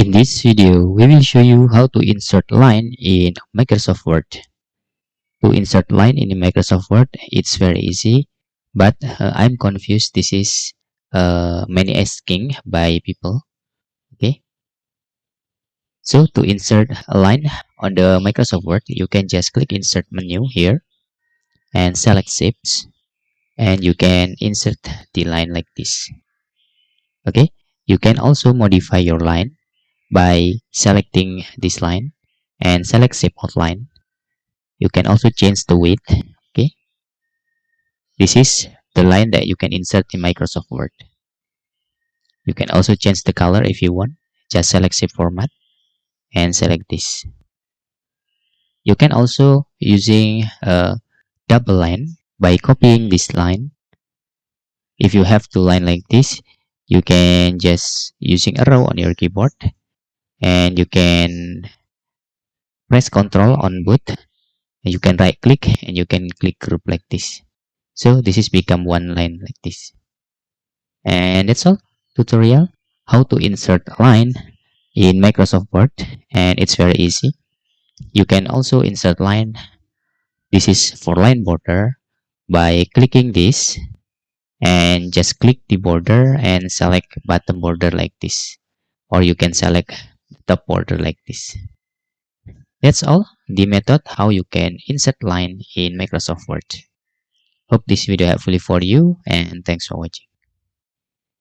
In this video, we will show you how to insert line in Microsoft Word. To insert line in Microsoft Word, it's very easy, but I'm confused. This is many asking by people. Okay, so to insert a line on the Microsoft Word, you can just click Insert menu here and select Shapes, and you can insert the line like this. Okay, you can also modify your line by selecting this line and select Shape Outline. You can also change the width. Okay, this is the line that you can insert in Microsoft Word. You can also change the color if you want. Just select Shape Format and select this. You can also using a double line by copying this line. If you have two line like this, you can just using arrow on your keyboard, and you can press Ctrl on both. You can right click and you can click group like this. So this is become one line like this. And that's all. Tutorial how to insert a line in Microsoft Word, and it's very easy. You can also insert line. This is for line border by clicking this and just click the border and select bottom border like this, or you can select top border like this. That's all the method how you can insert line in Microsoft Word. Hope this video helpful for you, and thanks for watching.